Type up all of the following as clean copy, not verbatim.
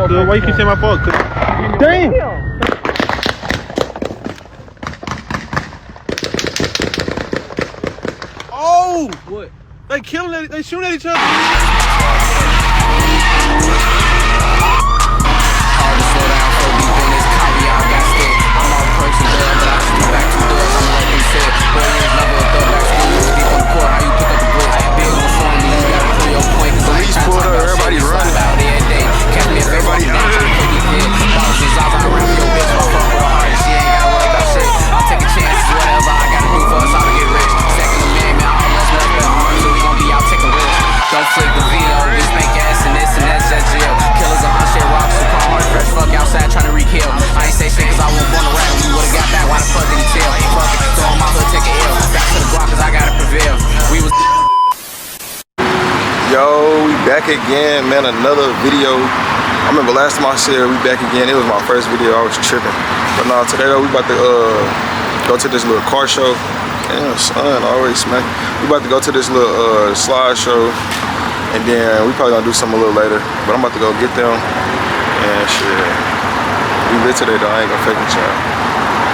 fault, cuz. Why you keep saying my fault, cuz? Damn! Oh! What? They killing it. They shooting at each other. Hard to slow down, so deep in this caviar got stick. I'm all person there, but I still back to doors. I'm like them said. Boy, you ain't never a thug back school. You sleep on the court, how you pick up the bricks. Big on showing me, you gotta prove your point. Cause police pulled up, everybody running out every day. Catch me if everybody down, trying to put me dead. Dollars and Zaza around your bitch, my fuck with a heart, and she ain't gotta worry about shit. I'm taking chances, whatever I gotta do for us all to get rich. Second amendment, all that's left at home, so we gon' be out taking risks. Don't flick the video, bitch make ass and this and that's that jail. Killers on shit, rocks, so call hard, fresh fuck outside trying to re-kill. I ain't say shit cause I won't want to rap. We would've got back, why the fuck did he tell? Fuck it, throw on my hood, take a L. Back to the block cause I gotta prevail. We was. Yo, we back again, man. Another video. I remember last time I said we back again. It was my first video. I was tripping. But now today though, we about to go to this little car show. Damn, son, always smack. We about to go to this little slide show, and then we probably gonna do something a little later. But I'm about to go get them, and shit. We lit today though. I ain't gonna fake it, y'all.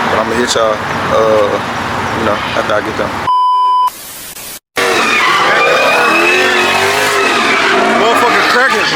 But I'm gonna hit y'all, you know, after I get them. Motherfucking cracking.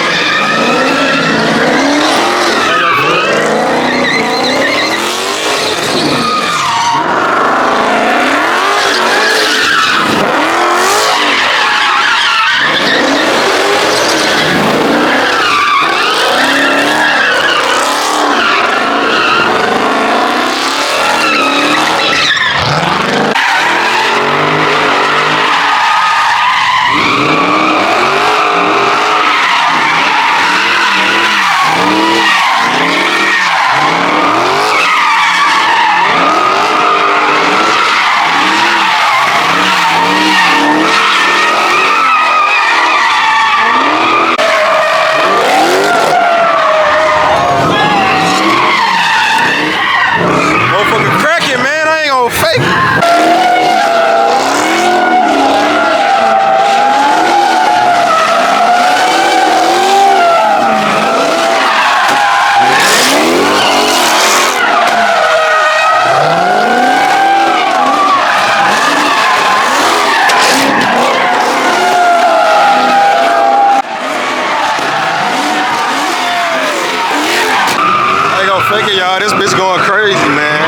Fake it, y'all. This bitch going crazy, man.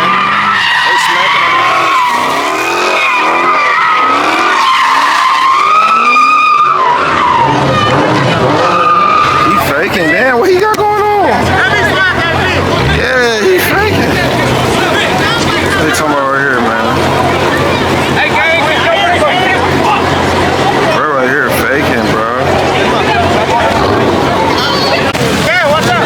They smacking on. He faking, damn. What he got going on? Yeah, he faking. They talking about right here, man. We're right here faking, bro. Yeah, what's up?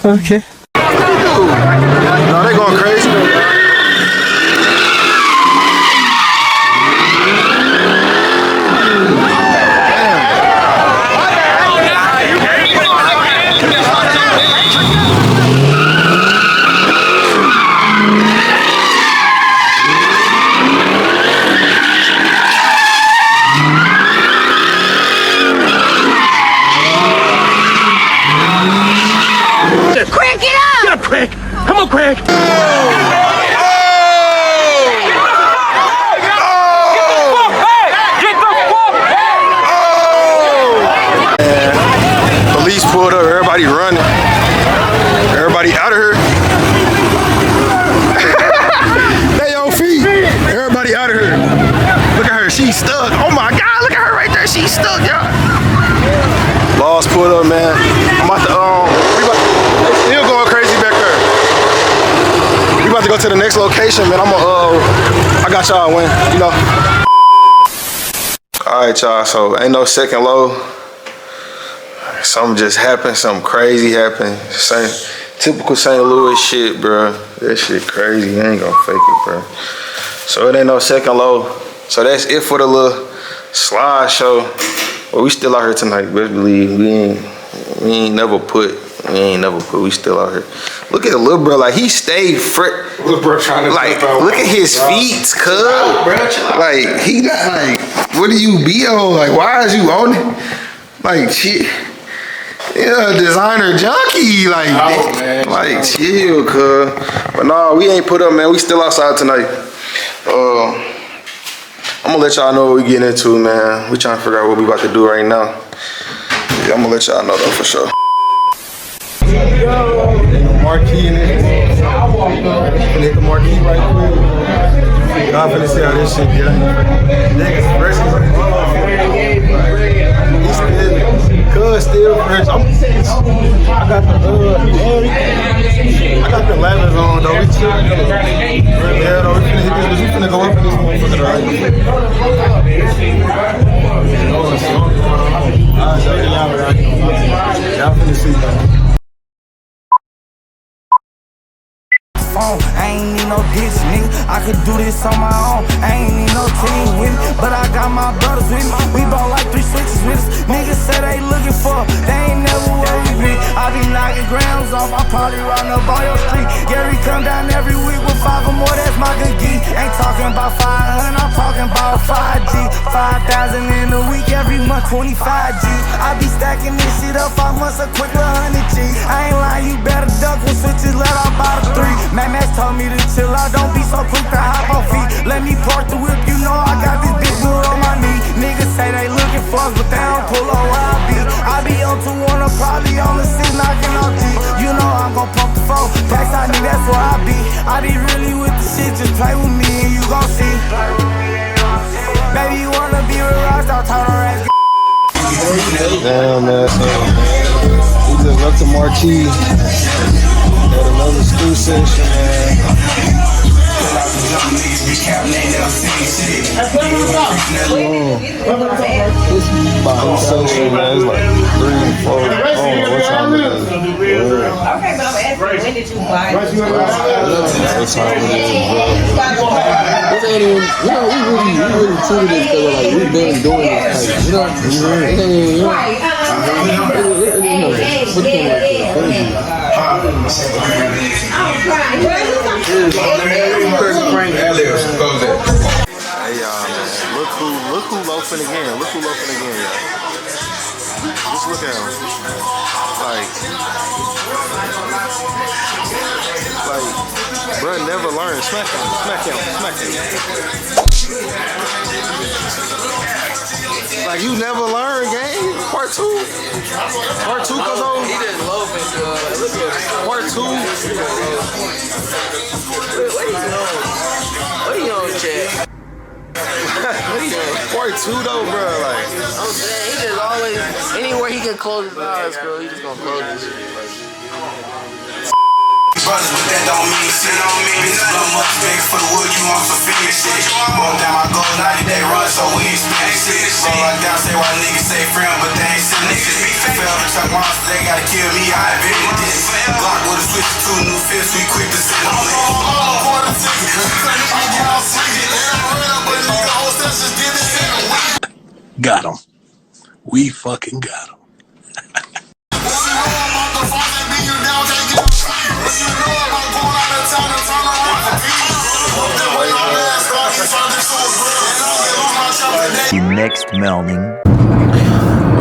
Okay. No, they going crazy. she's stuck. Oh my God, look at her right there. She's stuck, y'all. Laws pulled up, man. I'm about to, they still going crazy back there. We about to go to the next location, man. I got y'all win, you know. All right, y'all, so ain't no second low. Something just happened, something crazy happened. Typical St. Louis shit, bro. That shit crazy, I ain't gonna fake it, bro. So it ain't no second low. So that's it for the little slideshow. But we still out here tonight, best believe. We ain't never put, we still out here. Look at the little bro, like he stayed Little bro trying to like, look at his feet, cuz. Like, he got like, what do you be on? Like, why is you on it? Like, shit. Yeah, designer junkie. Like, man, like chill, cuz. But nah, we ain't put up, man. We still outside tonight. I'm gonna let y'all know what we getting into, man. We trying to figure out what we about to do right now. Yeah, I'm gonna let y'all know though for sure. Marquee in it. Hit the marquee right quick. Y'all finna see how this shit get. Niggas fresh as a motherfucker. He's still fresh. I got the ladders on though. We chillin'. Yeah, though. We finna go up in this motherfucker right. Y'all finna see though. I ain't need no ditch, nigga. I could do this on my own. I ain't need no team with me, but I got my brothers with me. We bought like 3 switches with us. Niggas say they looking for, they ain't never where we be. I be knocking grams off, I probably riding up on your street. Gary come down every week with 5 or more, that's my good geek. Ain't talking about 500, I'm talking about 5G. 5,000 in a week, every month 25G. I be stacking this shit up 5 months, a quick 100G. I ain't lying, you better duck when switches let out by the 3. Max told me to chill out, don't be so quick to hop on feet. Let me park the whip, you know I got this big wheel on my knee. Niggas say they looking for us, but they don't pull on where I be. I be on 2-1, probably on the 6, knocking off G. You know I'm gon' pump the 4, packs I need, that's where I be. I be really with the shit, just play with me and you gon' see. Baby, you wanna be with Rockstar, turn around. Damn, man, so we just left the marquee. At another school session, man. This bottom session, man, it's like 3, 4. I don't know what time it is. Okay, but I'm asking, when did you buy this? What time it is, bro? We really treated this because like we've been doing this type, Hey y'all, man. Look who loafing again. Look who loafing again, y'all. Just look at him. Like, bro, never learned. Smack him. Like, you never learned, gang. Part 2, cause He just loafing, look at him. Part 2. What you on, Chad? Part 2 though, bro. Like, I'm saying, he just always, anywhere he can close his eyes, bro, he just gonna close his shit. Brothers, but that don't mean shit. Bitch, blow much big for the wood, you want some finger shit. Roll down my gold 90-day run, so we ain't spending shit. Roll like down, say why niggas say friend, but they ain't sending shit. Forever chuck monster, they gotta kill me, I invented this. Glock with a switch to 2 new fists, we quick to send them lit. Got him. We fucking got him. The next morning.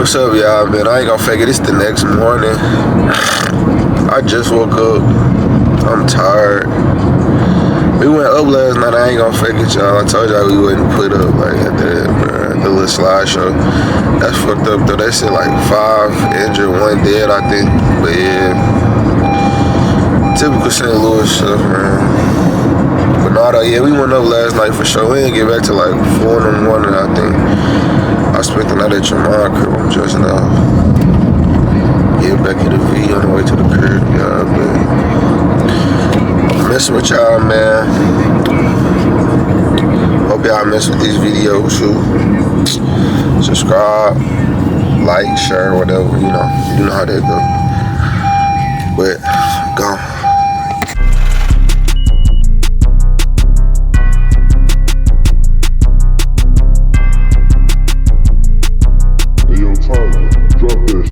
what's up, y'all, man? I ain't gonna fake it. It's the next morning. I just woke up. I'm tired. We went up last night. I ain't gonna fake it, y'all. I told y'all we wouldn't put up like at the little slideshow. That's fucked up though. They said like 5 injured, 1 dead, I think. But yeah, typical St. Louis stuff, man. But no, Nah, though, yeah, we went up last night for sure. We didn't get back to like 4 in the morning, I think. I spent the night at your mom crib. I'm just now. Get back in the V on the way to the crib. Yeah, man. I'm messing with y'all, man. Hope y'all mess with these videos too. Subscribe, like, share, whatever, you know how that go. But, go.